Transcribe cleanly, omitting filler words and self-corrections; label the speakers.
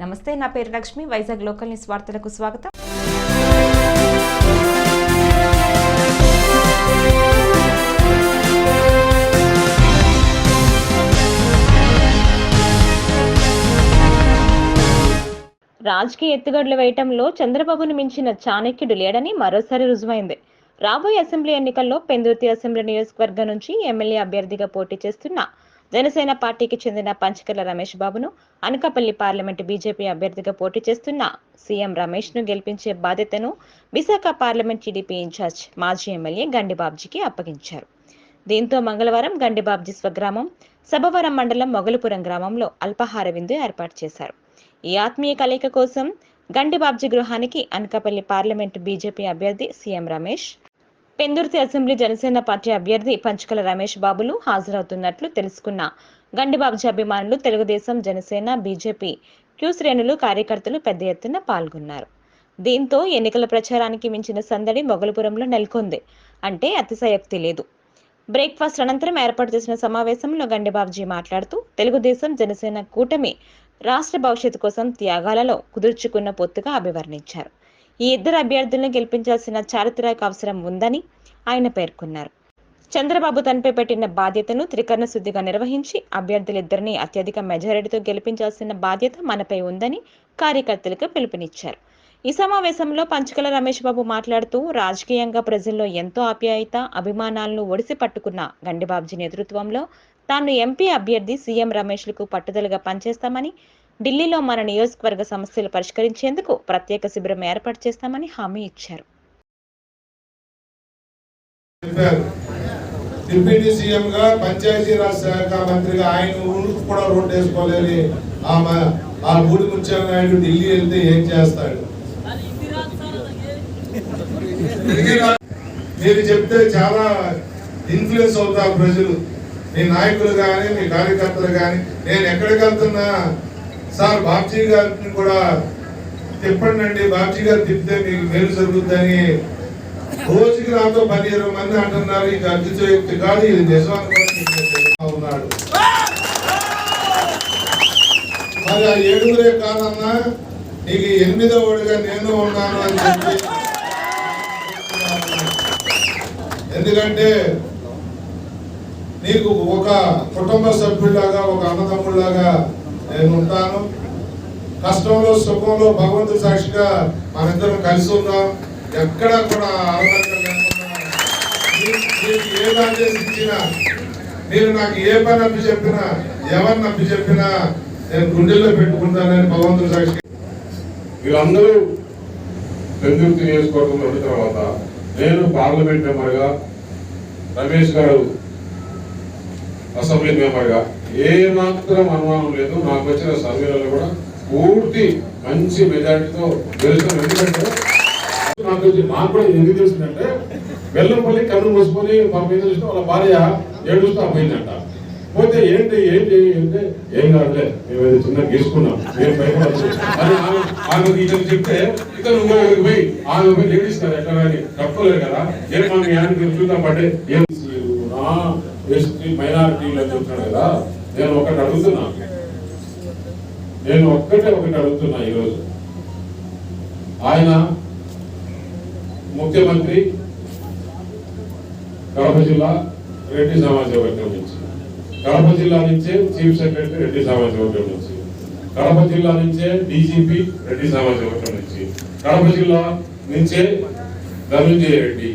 Speaker 1: నమస్తే, నా పేరు లక్ష్మి. వైజాగ్ లోకల్ న్యూస్ వార్తలకు స్వాగతం. రాజకీయ ఎత్తుగడలు వేయటంలో చంద్రబాబును మించిన చాణక్యుడు లేడని మరోసారి రుజువైంది. రాబోయే అసెంబ్లీ ఎన్నికల్లో పెందుర్తి అసెంబ్లీ నియోజకవర్గం నుంచి ఎమ్మెల్యే అభ్యర్థిగా పోటీ చేస్తున్న జనసేన పార్టీకి చెందిన పంచకర్ల రమేష్ బాబును, అనకాపల్లి పార్లమెంటు బీజేపీ అభ్యర్థిగా పోటీ చేస్తున్న సీఎం రమేష్ ను గెలిపించే బాధ్యతను విశాఖ పార్లమెంట్ టీడీపీ ఇన్ఛార్జ్ మాజీ ఎమ్మెల్యే గండిబాబ్జీకి అప్పగించారు. దీంతో మంగళవారం గండిబాబ్జీ స్వగ్రామం సభవరం మండలం మొగలుపురం గ్రామంలో అల్పాహార విందు ఏర్పాటు చేశారు. ఈ ఆత్మీయ కలయిక కోసం గండిబాబ్జీ గృహానికి అనకాపల్లి పార్లమెంటు బీజేపీ అభ్యర్థి CM Ramesh, Pendurthi assembly Janasena party అభ్యర్థి పంచకల రమేష్ బాబులు హాజరవుతున్నట్లు తెలుసుకున్న గండిబాబ్జీ అభిమానులు, తెలుగుదేశం, జనసేన, బీజేపీ క్యూ శ్రేణులు, కార్యకర్తలు పెద్ద ఎత్తున పాల్గొన్నారు. దీంతో ఎన్నికల ప్రచారానికి మించిన సందడి మొగలుపురంలో నెలకొంది అంటే అతిశయోక్తి లేదు. బ్రేక్ఫాస్ట్ అనంతరం ఏర్పాటు చేసిన సమావేశంలో గండిబాబ్జీ మాట్లాడుతూ, తెలుగుదేశం, జనసేన కూటమి రాష్ట్ర భవిష్యత్తు కోసం త్యాగాలలో కుదుర్చుకున్న పొత్తుగా అభివర్ణించారు. ఈ ఇద్దరు అభ్యర్థులను గెలిపించాల్సిన చారిత్రక అవసరం ఉందని ఆయన పేర్కొన్నారు. చంద్రబాబు తనపై పెట్టిన బాధ్యతను త్రికరణ శుద్ధిగా నిర్వహించి అభ్యర్థులిద్దరిని అత్యధిక మెజారిటీతో గెలిపించాల్సిన బాధ్యత మనపై ఉందని కార్యకర్తలకు పిలుపునిచ్చారు. ఈ సమావేశంలో పంచకల రమేష్ బాబు మాట్లాడుతూ, రాజకీయంగా ప్రజల్లో ఎంతో ఆప్యాయత, అభిమానాలను ఒడిసి పట్టుకున్న గండిబాబ్జీ నేతృత్వంలో తాను ఎంపీ అభ్యర్థి సీఎం రమేష్లకు పట్టుదలగా పనిచేస్తామని, ఢిల్లీలో మన నియోజకవర్గ సమస్యలు పరిష్కరించేందుకు ప్రత్యేక శిబిరం ఏర్పాటు చేస్తామని హామీ ఇచ్చారు.
Speaker 2: డిప్యూటీ సీఎం గా, పంచాయతీరాజ్ శాఖ మంత్రిగా ఆయన ఊరికి కూడా రోడ్డు వేసుకోలేని ఆ మూడు ముత్యాలనాయుడు ఢిల్లీ వెళ్తే ఏం చేస్తాడు? మీరు చెప్తే చాలా ఇన్ఫ్లుయెన్స్ అవుతారు ప్రజలు, మీ నాయకులు కానీ, మీ కార్యకర్తలు కానీ. నేను ఎక్కడికి వెళ్తున్నా, సార్ బాబ్జీ గారిని కూడా తిప్పండి, బాబ్జీ గారు తిప్పితే మీకు మేలు జరుగుతుందని రోజుకి నాతో 10-20 మంది అంటున్నారు. ఇది అతిశయోక్తి కాదు, ఇది నిజాన్ని ఉన్నాడు. మరి ఆ 7 కాదన్నా, నీకు 8వ నేను ఉన్నాను అని చెప్పి. ఎందుకంటే నీకు ఒక కుటుంబ సభ్యులాగా, ఒక అన్నదమ్ముళ్లాగా నేను ఉంటాను. కష్టంలో, సుఖంలో భగవంతుడి సాక్షిగా మనిద్దరం కలిసి ఉన్నాం. ఎక్కడ కూడా ఏ ఆదేశం ఇచ్చినా, మీరు నాకు ఏ పని అప్పి చెప్పినా, ఎవరిని అప్పి చెప్పినా నేను గుండెల్లో పెట్టుకుంటానని భగవంతుడి సాక్షి.
Speaker 3: వీళ్ళందరూ పెందుర్తి నియోజకవర్గంలో ఉన్న తర్వాత నేను పార్లమెంట్ మెంబర్గా, రమేష్ గారు అసెంబ్లీ మెంబర్గా ఏ మాత్రం అనుమానం లేదు. నాకు వచ్చిన సర్వేలలో కూడా పూర్తి మంచి మెజారిటీతో గెలుస్తాం. ఎందుకంటే నాకు కూడా ఎందుకు తెలిసిందంటే, వెల్లంపల్లి కన్ను మూసుకొని మా మీద చూస్తే వాళ్ళ భార్య ఏడుస్తూ పోయిందంట. పోతే ఏంటి అంటే, ఏం కాదులే, మేము చిన్న గీసుకున్నాం, మేము భయపడచ్చు అని ఆమెకు ఇతను చెప్తే, ఇతను ఇంకొకరికి పోయి ఆమె పోయి లేడీస్ కదా ఎట్లా కానీ తప్పలేదు కదా, ఏం మనం యానికి చూద్దాం పట్టే ఎస్టీ మైనారిటీలు అని చెప్తున్నాడు కదా. నేను ఒకటి అడుగుతున్నా, ఒకటి అడుగుతున్నా. ఈరోజు ఆయన ముఖ్యమంత్రి కడప జిల్లా రెడ్డి సమాజ వర్గం నుంచి, కడప జిల్లా నుంచే చీఫ్ సెక్రటరీ రెడ్డి సమాజ వర్గం నుంచి, కడప జిల్లా నుంచే డీజీపీ రెడ్డి సమాజ వర్గం నుంచి, కడప జిల్లా నుంచే ధనుంజయ రెడ్డి.